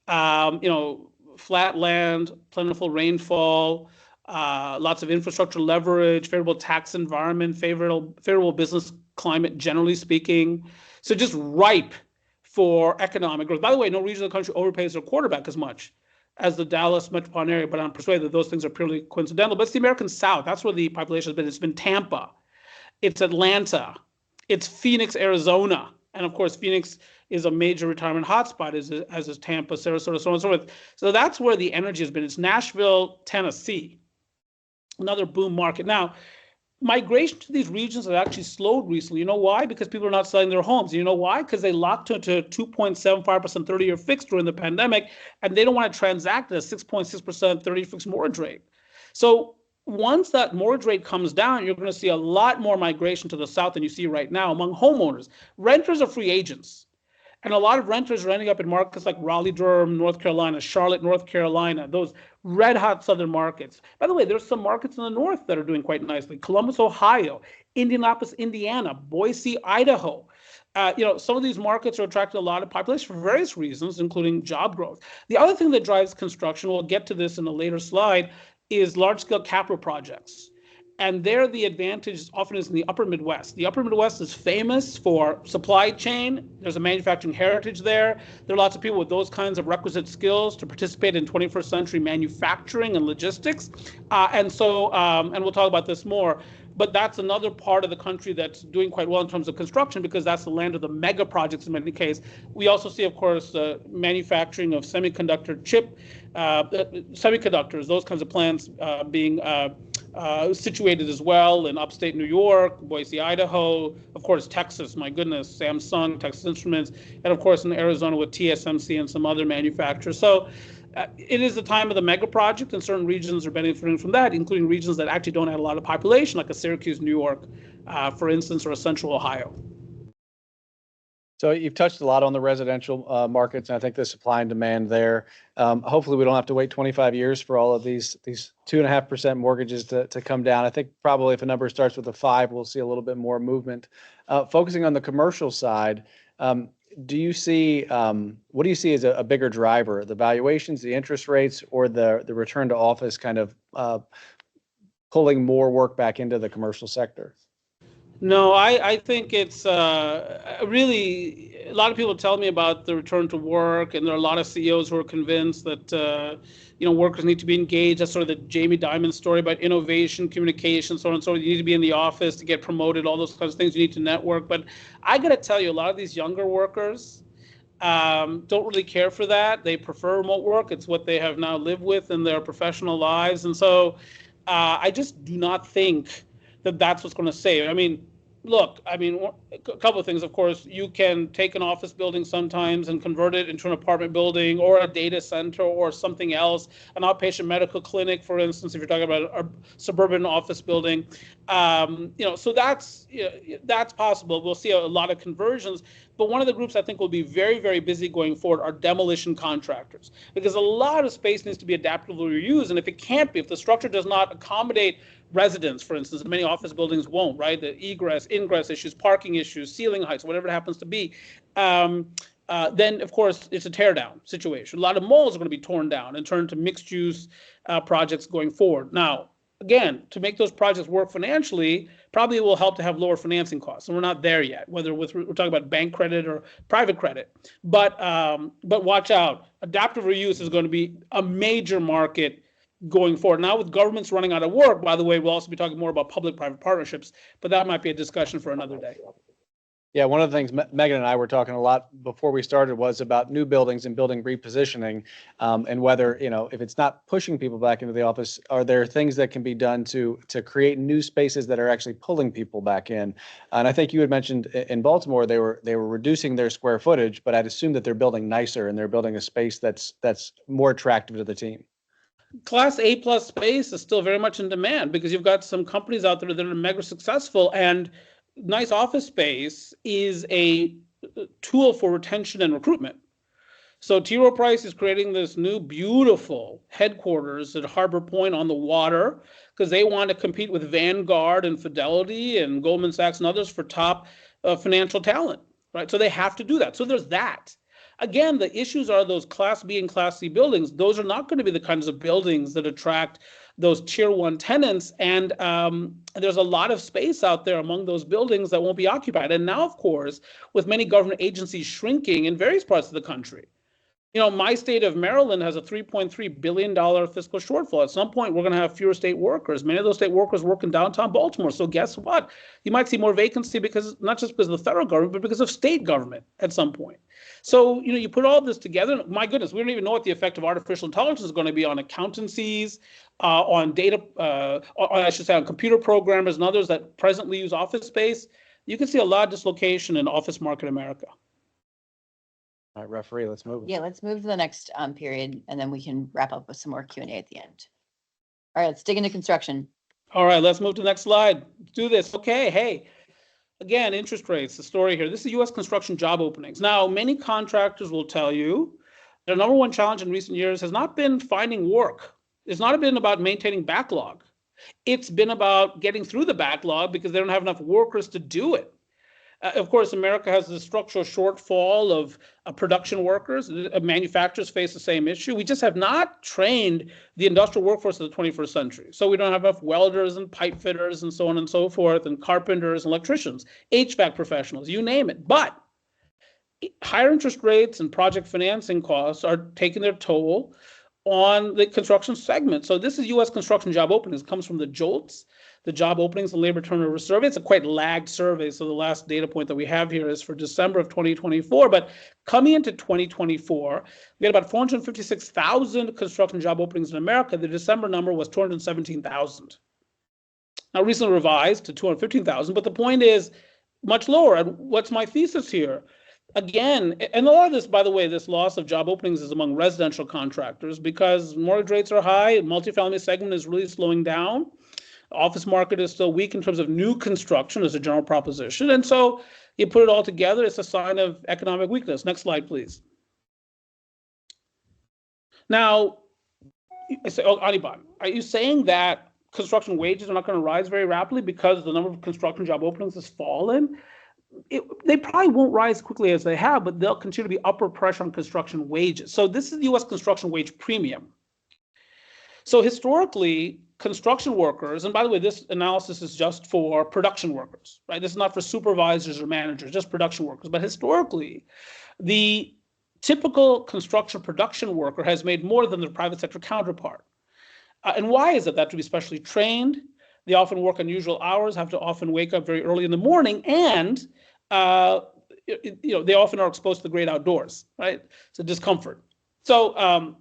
Flat land, plentiful rainfall, lots of infrastructure leverage, favorable tax environment, favorable business climate, generally speaking. So just ripe for economic growth. By the way, no region of the country overpays their quarterback as much as the Dallas metropolitan area, but I'm persuaded that those things are purely coincidental. But it's the American South. That's where the population has been. It's been Tampa. It's Atlanta. It's Phoenix, Arizona. And of course, Phoenix is a major retirement hotspot, as is Tampa, Sarasota, so on and so forth. So that's where the energy has been. It's Nashville, Tennessee, another boom market. Now, migration to these regions has actually slowed recently. You know why? Because people are not selling their homes. You know why? Because they locked into 2.75% 30-year fixed during the pandemic, and they don't want to transact at a 6.6% 30-year fixed mortgage rate. So once that mortgage rate comes down, you're going to see a lot more migration to the South than you see right now among homeowners. Renters are free agents. And a lot of renters are ending up in markets like Raleigh-Durham, North Carolina, Charlotte, North Carolina, those red hot southern markets. By the way, there's some markets in the north that are doing quite nicely. Columbus, Ohio, Indianapolis, Indiana, Boise, Idaho. Some of these markets are attracting a lot of population for various reasons, including job growth. The other thing that drives construction, we'll get to this in a later slide, is large-scale capital projects. And there, the advantage often is in the upper Midwest. The upper Midwest is famous for supply chain. There's a manufacturing heritage there. There are lots of people with those kinds of requisite skills to participate in 21st century manufacturing and logistics. And we'll talk about this more, but that's another part of the country that's doing quite well in terms of construction, because that's the land of the mega projects in many cases. We also see, of course, manufacturing of semiconductors, those kinds of plants being situated as well in upstate New York, Boise, Idaho, of course, Texas, my goodness, Samsung, Texas Instruments, and of course in Arizona with TSMC and some other manufacturers. So it is the time of the mega project, and certain regions are benefiting from that, including regions that actually don't have a lot of population, like a Syracuse, New York, for instance, or a central Ohio. So you've touched a lot on the residential markets, and I think the supply and demand there. Hopefully, we don't have to wait 25 years for all of these 2.5% mortgages to come down. I think probably if a number starts with a 5, we'll see a little bit more movement. Focusing on the commercial side, what do you see as a bigger driver? The valuations, the interest rates, or the return to office kind of pulling more work back into the commercial sector? No, I think it's really, a lot of people tell me about the return to work, and there are a lot of CEOs who are convinced that workers need to be engaged. That's sort of the Jamie Dimon story about innovation, communication, so on and so on. You need to be in the office to get promoted, all those kinds of things. You need to network. But I got to tell you, a lot of these younger workers don't really care for that. They prefer remote work. It's what they have now lived with in their professional lives. And so I just do not think that that's what's going to save. Look, a couple of things. Of course, you can take an office building sometimes and convert it into an apartment building or a data center or something else, an outpatient medical clinic, for instance, if you're talking about a suburban office building. So that's possible. We'll see a lot of conversions. But one of the groups I think will be very, very busy going forward are demolition contractors, because a lot of space needs to be adaptively reused. And if it can't be, if the structure does not accommodate residents, for instance, many office buildings won't, right? The egress, ingress issues, parking issues, ceiling heights, whatever it happens to be, then of course it's a tear down situation. A lot of malls are going to be torn down and turned to mixed use projects going forward. Now, again, to make those projects work financially, probably it will help to have lower financing costs. And we're not there yet, whether we're talking about bank credit or private credit. But watch out. Adaptive reuse is going to be a major market going forward. Now with governments running out of work, by the way, we'll also be talking more about public-private partnerships, but that might be a discussion for another day. Yeah, one of the things Megan and I were talking a lot before we started was about new buildings and building repositioning, and whether, if it's not pushing people back into the office, are there things that can be done to create new spaces that are actually pulling people back in? And I think you had mentioned in Baltimore they were reducing their square footage, but I'd assume that they're building nicer and they're building a space that's more attractive to the team. Class A plus space is still very much in demand because you've got some companies out there that are mega successful, and nice office space is a tool for retention and recruitment. So T. Rowe Price is creating this new beautiful headquarters at Harbor Point on the water because they want to compete with Vanguard and Fidelity and Goldman Sachs and others for top financial talent, right? So they have to do that. So there's that. Again, the issues are those Class B and Class C buildings. Those are not going to be the kinds of buildings that attract those tier one tenants. And there's a lot of space out there among those buildings that won't be occupied. And now, of course, with many government agencies shrinking in various parts of the country, my state of Maryland has a $3.3 billion fiscal shortfall. At some point, we're going to have fewer state workers. Many of those state workers work in downtown Baltimore. So guess what? You might see more vacancy because not just because of the federal government, but because of state government at some point. So, you put all this together. My goodness, we don't even know what the effect of artificial intelligence is going to be on accountancies, on data, I should say on computer programmers and others that presently use office space. You can see a lot of dislocation in office market America. All right, referee, let's move. Yeah, let's move to the next period, and then we can wrap up with some more Q&A at the end. All right, let's dig into construction. All right, let's move to the next slide. Let's do this. Okay, hey, again, interest rates, the story here. This is U.S. construction job openings. Now, many contractors will tell you their number one challenge in recent years has not been finding work. It's not been about maintaining backlog. It's been about getting through the backlog because they don't have enough workers to do it. Of course, America has the structural shortfall of production workers. Manufacturers face the same issue. We just have not trained the industrial workforce of the 21st century. So we don't have enough welders and pipe fitters and so on and so forth, and carpenters and electricians, HVAC professionals, you name it. But higher interest rates and project financing costs are taking their toll on the construction segment. So this is U.S. construction job openings. It comes from the JOLTS, the Job Openings and Labor Turnover Survey. It's a quite lagged survey, so the last data point that we have here is for December of 2024. But coming into 2024, we had about 456,000 construction job openings in America. The December number was 217,000. Now recently revised to 215,000, but the point is much lower. And what's my thesis here? Again, and a lot of this, by the way, this loss of job openings is among residential contractors because mortgage rates are high, multifamily segment is really slowing down. Office market is still weak in terms of new construction as a general proposition. And so you put it all together, it's a sign of economic weakness. Next slide, please. Now, I say, Anibal, are you saying that construction wages are not going to rise very rapidly because the number of construction job openings has fallen? They probably won't rise quickly as they have, but they'll continue to be upward pressure on construction wages. So this is the U.S. construction wage premium. So historically, construction workers, and by the way, this analysis is just for production workers, right? This is not for supervisors or managers, just production workers. But historically, the typical construction production worker has made more than their private sector counterpart. And why is it? They have to be specially trained. They often work unusual hours, have to often wake up very early in the morning, and they often are exposed to the great outdoors, right? It's a discomfort. So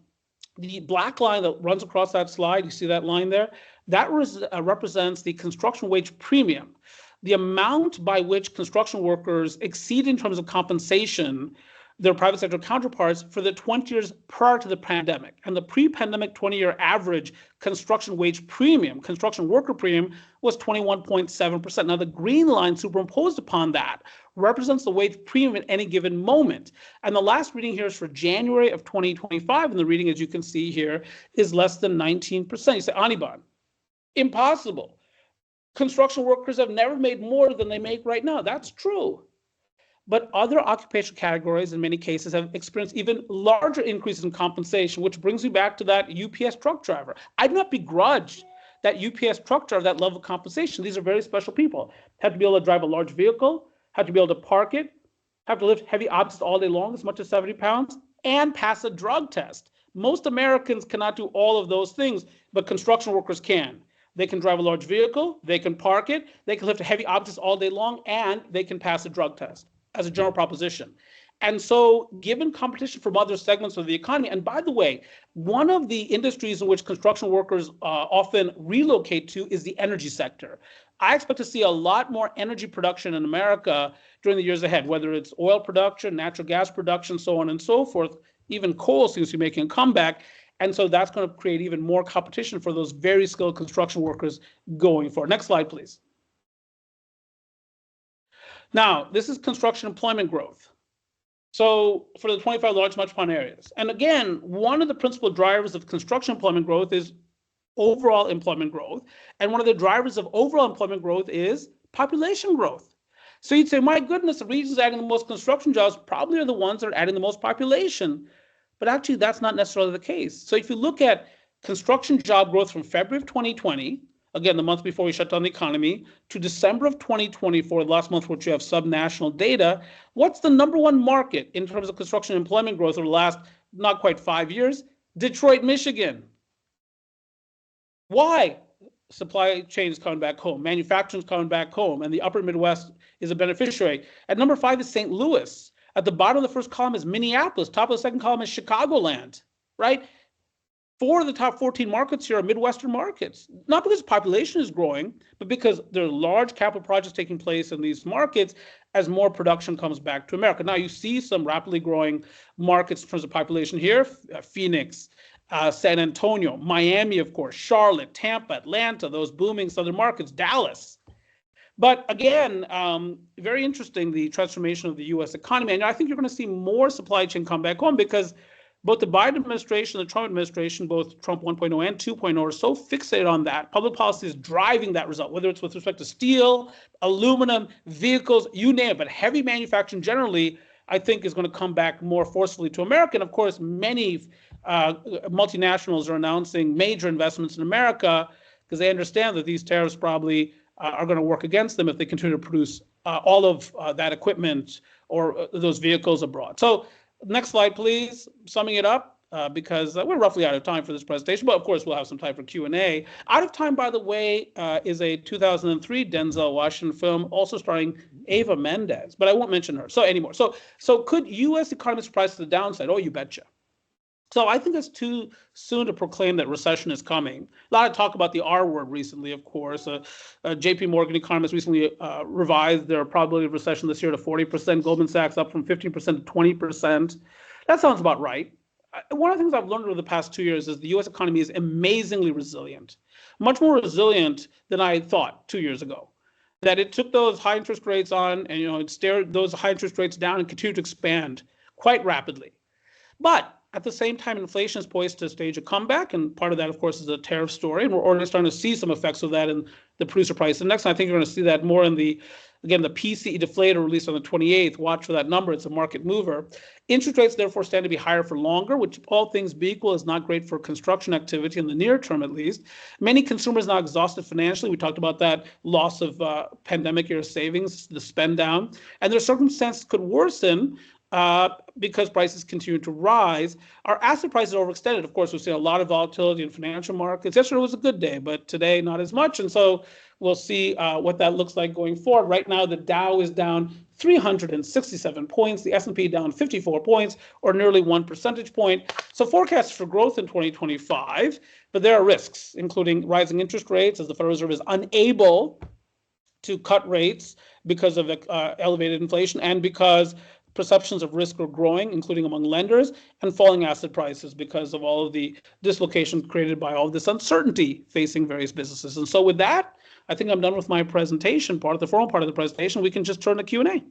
the black line that runs across that slide, you see that line there? That represents the construction wage premium, the amount by which construction workers exceed in terms of compensation their private sector counterparts for the 20 years prior to the pandemic. And the pre-pandemic 20-year average construction wage premium, construction worker premium, was 21.7%. Now the green line superimposed upon that represents the wage premium at any given moment. And the last reading here is for January of 2025, and the reading, as you can see here, is less than 19%. You say, Anibal, impossible. Construction workers have never made more than they make right now. That's true. But other occupational categories, in many cases, have experienced even larger increases in compensation, which brings me back to that UPS truck driver. I do not begrudge that UPS truck driver that level of compensation. These are very special people. Have to be able to drive a large vehicle, have to be able to park it, have to lift heavy objects all day long, as much as 70 pounds, and pass a drug test. Most Americans cannot do all of those things, but construction workers can. They can drive a large vehicle, they can park it, they can lift heavy objects all day long, and they can pass a drug test as a general proposition. And so given competition from other segments of the economy, and by the way, one of the industries in which construction workers often relocate to is the energy sector. I expect to see a lot more energy production in America during the years ahead, whether it's oil production, natural gas production, so on and so forth. Even coal seems to be making a comeback. And so that's going to create even more competition for those very skilled construction workers going forward. Next slide, please. Now, this is construction employment growth. So for the 25 large metropolitan areas. And again, one of the principal drivers of construction employment growth is overall employment growth. And one of the drivers of overall employment growth is population growth. So you'd say, my goodness, the regions adding the most construction jobs probably are the ones that are adding the most population. But actually, that's not necessarily the case. So if you look at construction job growth from February of 2020, again, the month before we shut down the economy, to December of 2024, the last month which you have subnational data, what's the number one market in terms of construction employment growth over the last not quite 5 years? Detroit, Michigan. Why? Supply chains coming back home, manufacturing's coming back home, and the upper Midwest is a beneficiary. At number 5 is St. Louis. At the bottom of the first column is Minneapolis. Top of the second column is Chicagoland, right? 4 of the top 14 markets here are Midwestern markets, not because population is growing, but because there are large capital projects taking place in these markets as more production comes back to America. Now you see some rapidly growing markets in terms of population here, Phoenix, San Antonio, Miami, of course, Charlotte, Tampa, Atlanta, those booming southern markets, Dallas. But again, very interesting, the transformation of the U.S. economy. And I think you're going to see more supply chain come back home because both the Biden administration and the Trump administration, both Trump 1.0 and 2.0, are so fixated on that. Public policy is driving that result, whether it's with respect to steel, aluminum, vehicles, you name it. But heavy manufacturing generally, I think, is going to come back more forcefully to America. And of course, many multinationals are announcing major investments in America because they understand that these tariffs probably are going to work against them if they continue to produce all of that equipment or those vehicles abroad. So next slide, please. Summing it up, because we're roughly out of time for this presentation, but of course we'll have some time for Q&A. Out of Time, by the way, is a 2003 Denzel Washington film, also starring Eva Mendes, but I won't mention her anymore. So could U.S. economy surprise to the downside? Oh, you betcha. So I think it's too soon to proclaim that recession is coming. A lot of talk about the R word recently, of course. JP Morgan economists recently revised their probability of recession this year to 40%, Goldman Sachs up from 15% to 20%. That sounds about right. One of the things I've learned over the past 2 years is the U.S. economy is amazingly resilient, much more resilient than I thought 2 years ago. That it took those high interest rates on and it stared those high interest rates down and continued to expand quite rapidly. But at the same time, inflation is poised to stage a comeback, and part of that, of course, is a tariff story, and we're already starting to see some effects of that in the producer price index. And I think you're going to see that more in the PCE deflator released on the 28th. Watch for that number. It's a market mover. Interest rates, therefore, stand to be higher for longer, which, all things being equal, is not great for construction activity in the near term, at least. Many consumers now exhausted financially. We talked about that loss of pandemic era savings, the spend down, and their circumstances could worsen because prices continue to rise. Our asset prices are overextended. Of course, we've seen a lot of volatility in financial markets. Yesterday was a good day, but today not as much. And so we'll see what that looks like going forward. Right now, the Dow is down 367 points, the S&P down 54 points, or nearly 1 percentage point. So forecasts for growth in 2025, but there are risks, including rising interest rates as the Federal Reserve is unable to cut rates because of elevated inflation and because perceptions of risk are growing, including among lenders, and falling asset prices because of all of the dislocations created by all of this uncertainty facing various businesses. And so with that, I think I'm done with my presentation part, the formal part of the presentation. We can just turn to Q&A.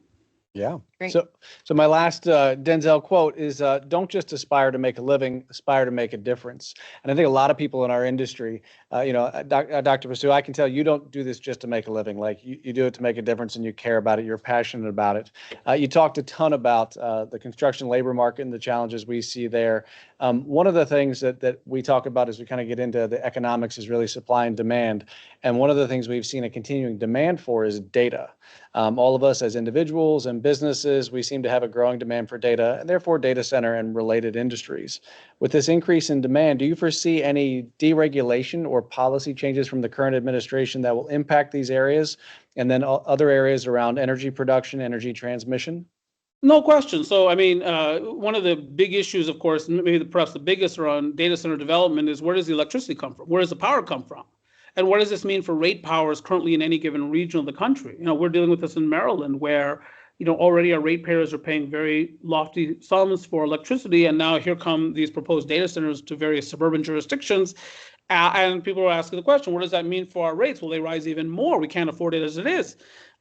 Yeah. Great. So my last Denzel quote is, don't just aspire to make a living, aspire to make a difference. And I think a lot of people in our industry Dr. Basu, I can tell you don't do this just to make a living. Like you do it to make a difference and you care about it. You're passionate about it. You talked a ton about the construction labor market and the challenges we see there. One of the things that we talk about as we kind of get into the economics is really supply and demand. And one of the things we've seen a continuing demand for is data. All of us as individuals and businesses, we seem to have a growing demand for data and therefore data center and related industries. With this increase in demand, do you foresee any deregulation or policy changes from the current administration that will impact these areas and then other areas around energy production, energy transmission? No question. So, I mean, one of the big issues, of course, maybe perhaps the biggest around data center development is where does the electricity come from? Where does the power come from? And what does this mean for rate powers currently in any given region of the country? We're dealing with this in Maryland where, already our ratepayers are paying very lofty sums for electricity. And now here come these proposed data centers to various suburban jurisdictions. And people are asking the question, what does that mean for our rates? Will they rise even more? We can't afford it as it is.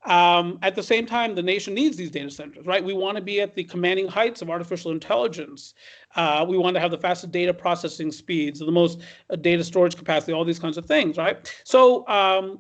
At the same time, the nation needs these data centers, right? We want to be at the commanding heights of artificial intelligence. We want to have the fastest data processing speeds, the most data storage capacity, all these kinds of things, right? So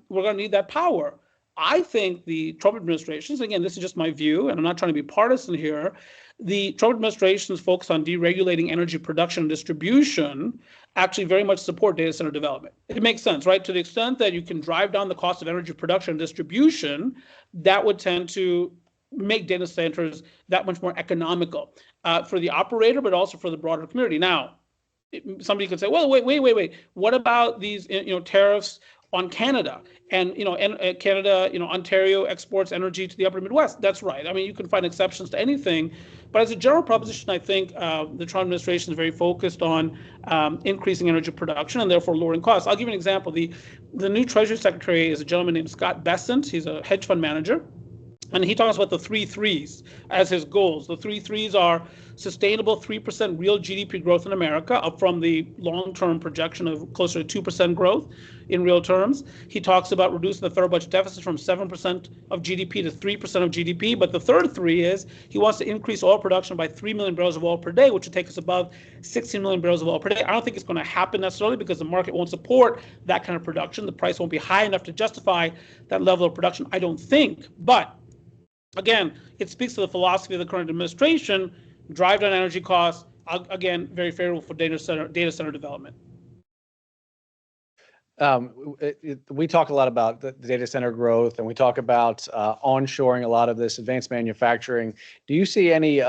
we're going to need that power. I think the Trump administration, again, this is just my view, and I'm not trying to be partisan here, the Trump administration's focus on deregulating energy production and distribution actually very much support data center development. It makes sense, right? To the extent that you can drive down the cost of energy production and distribution, that would tend to make data centers that much more economical for the operator, but also for the broader community. Now, somebody could say, well, wait. What about these, tariffs on Canada? And Canada, Ontario exports energy to the upper Midwest. That's right. I mean, you can find exceptions to anything, but as a general proposition, I think the Trump administration is very focused on increasing energy production and therefore lowering costs. I'll give you an example. The new Treasury Secretary is a gentleman named Scott Bessent. He's a hedge fund manager. And he talks about the 3 threes as his goals. The 3 threes are sustainable 3% real GDP growth in America, up from the long-term projection of closer to 2% growth in real terms. He talks about reducing the federal budget deficit from 7% of GDP to 3% of GDP. But the third 3 is he wants to increase oil production by 3 million barrels of oil per day, which would take us above 16 million barrels of oil per day. I don't think it's going to happen necessarily because the market won't support that kind of production. The price won't be high enough to justify that level of production, I don't think. But again, it speaks to the philosophy of the current administration, drive down energy costs, again, very favorable for data center development. We talk a lot about the data center growth, and we talk about onshoring a lot of this advanced manufacturing. Do you see any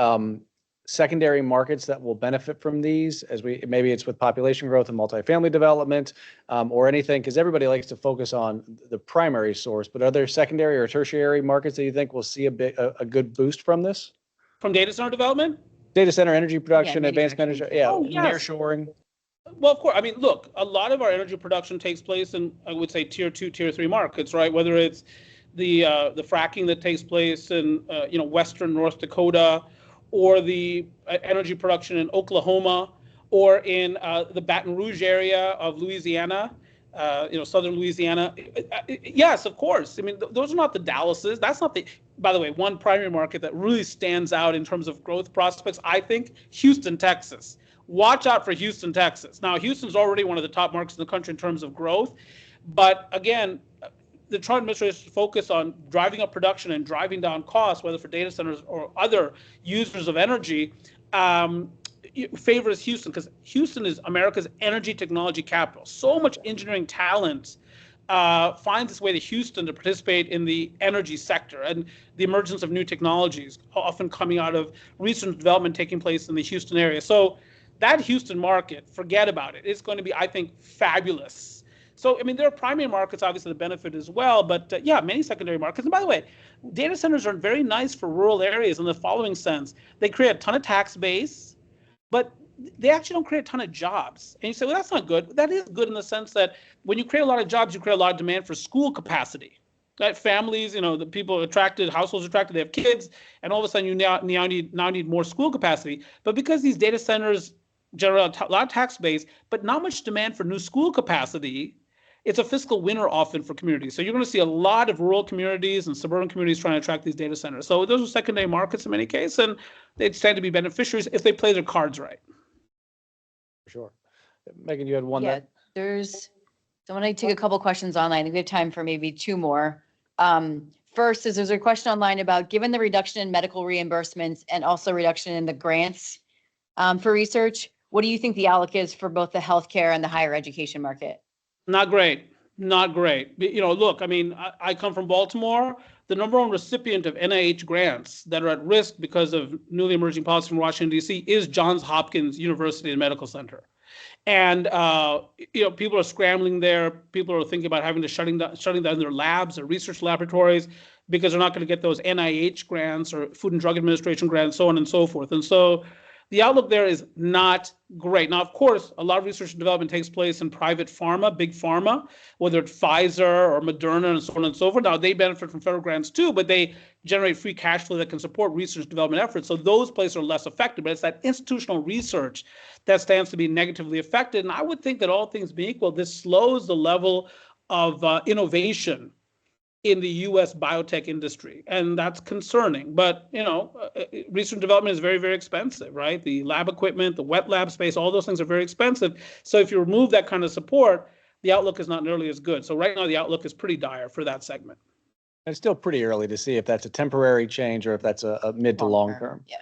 secondary markets that will benefit from these, maybe it's with population growth and multifamily development, or anything? Because everybody likes to focus on the primary source, but are there secondary or tertiary markets that you think will see a good boost from this? From data center development? Data center, energy production, advanced manufacturing, yes. nearshoring. Well, of course. I mean, look, a lot of our energy production takes place in, I would say, tier 2, tier 3 markets, right? Whether it's the fracking that takes place in western North Dakota, or the energy production in Oklahoma, or in the Baton Rouge area of Louisiana, southern Louisiana. Yes, of course. I mean, those are not the Dallases. That's not by the way, one primary market that really stands out in terms of growth prospects, I think, Houston, Texas. Watch out for Houston, Texas. Now, Houston's already one of the top markets in the country in terms of growth. But again, the Trump administration's focus on driving up production and driving down costs, whether for data centers or other users of energy, favors Houston, because Houston is America's energy technology capital. So much engineering talent finds its way to Houston to participate in the energy sector, and the emergence of new technologies often coming out of research development taking place in the Houston area. So that Houston market, forget about it. It's going to be, I think, fabulous. So, I mean, there are primary markets, obviously, that benefit as well, but many secondary markets. And by the way, data centers are very nice for rural areas in the following sense. They create a ton of tax base, but they actually don't create a ton of jobs. And you say, well, that's not good. That is good in the sense that when you create a lot of jobs, you create a lot of demand for school capacity. Right? Families, the people attracted, households attracted, they have kids, and all of a sudden you now need more school capacity. But because these data centers generate a lot of tax base, but not much demand for new school capacity, it's a fiscal winner often for communities. So you're going to see a lot of rural communities and suburban communities trying to attract these data centers. So those are secondary markets in many cases, and they tend to be beneficiaries if they play their cards right. For sure. Megan, you had one. Yeah, there's So I want to take a couple questions online. I think we have time for maybe two more. First is there's a question online about given the reduction in medical reimbursements and also reduction in the grants for research, what do you think the outlook is for both the healthcare and the higher education market? Not great. Not great. Look, I mean, I come from Baltimore. The number one recipient of NIH grants that are at risk because of newly emerging policy from Washington, D.C. is Johns Hopkins University and Medical Center. And, people are scrambling there. People are thinking about having to shutting down their labs, their research laboratories, because they're not going to get those NIH grants or Food and Drug Administration grants, so on and so forth. And so the outlook there is not great. Now, of course, a lot of research and development takes place in private pharma, big pharma, whether it's Pfizer or Moderna and so on and so forth. Now, they benefit from federal grants too, but they generate free cash flow that can support research and development efforts. So those places are less affected, but it's that institutional research that stands to be negatively affected. And I would think that all things being equal, this slows the level of innovation in the U.S. biotech industry, and that's concerning. But research and development is very, very expensive, right? The lab equipment, the wet lab space, all those things are very expensive. So if you remove that kind of support, the outlook is not nearly as good. So right now, the outlook is pretty dire for that segment. It's still pretty early to see if that's a temporary change or if that's a mid to long term. Yeah.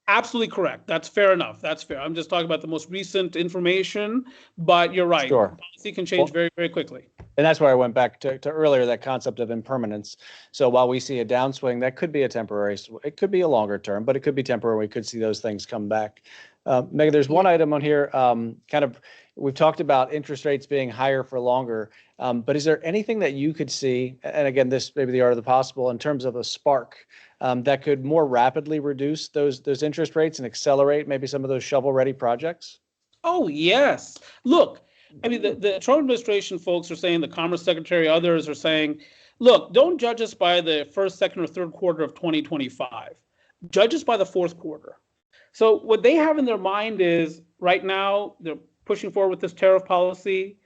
Absolutely correct. That's fair enough. That's fair. I'm just talking about the most recent information, but you're right. Sure. Policy can change very, very quickly. And that's why I went back to earlier, that concept of impermanence. So while we see a downswing, that could be a temporary, it could be a longer term, but it could be temporary. We could see those things come back. Megan, there's one item on here, we've talked about interest rates being higher for longer, but is there anything that you could see, and again, this may be the art of the possible, in terms of a spark that could more rapidly reduce those interest rates and accelerate maybe some of those shovel-ready projects? Oh, yes. Look, I mean, the Trump administration folks are saying, the Commerce Secretary, others are saying, look, don't judge us by the first, second, or third quarter of 2025. Judge us by the fourth quarter. So what they have in their mind is, right now, they're pushing forward with this tariff policy.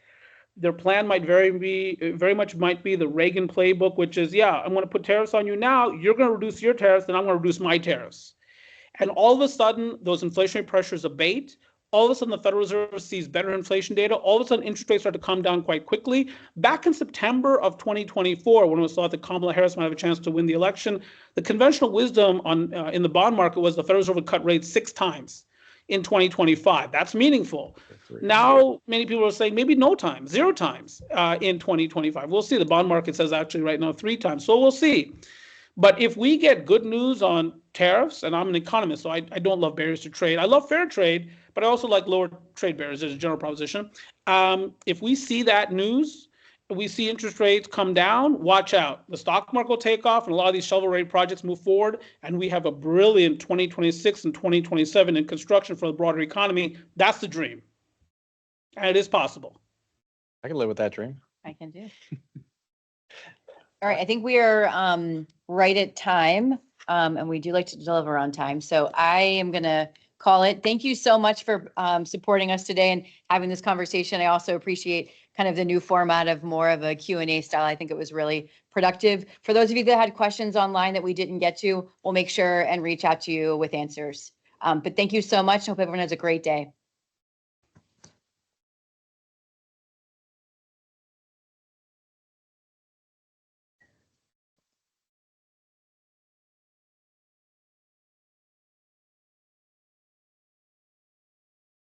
Their plan might very much be the Reagan playbook, which is, yeah, I'm going to put tariffs on you now. You're going to reduce your tariffs, then I'm going to reduce my tariffs. And all of a sudden, those inflationary pressures abate. All of a sudden, the Federal Reserve sees better inflation data. All of a sudden, interest rates start to come down quite quickly. Back in September of 2024, when it was thought that Kamala Harris might have a chance to win the election, the conventional wisdom in the bond market was the Federal Reserve would cut rates 6 times in 2025. That's meaningful. Now, many people are saying maybe 0 times in 2025. We'll see. The bond market says actually right now 3 times. So we'll see. But if we get good news on tariffs, and I'm an economist, so I don't love barriers to trade. I love fair trade, but I also like lower trade barriers as a general proposition. If we see that news, we see interest rates come down, watch out. The stock market will take off and a lot of these shovel-ready projects move forward, and we have a brilliant 2026 and 2027 in construction for the broader economy. That's the dream. And it is possible. I can live with that dream. I can do. All right, I think we are right at time, and we do like to deliver on time. So I am going to call it. Thank you so much for supporting us today and having this conversation. I also appreciate kind of the new format of more of a Q&A style. I think it was really productive. For those of you that had questions online that we didn't get to, we'll make sure and reach out to you with answers. But thank you so much. I hope everyone has a great day.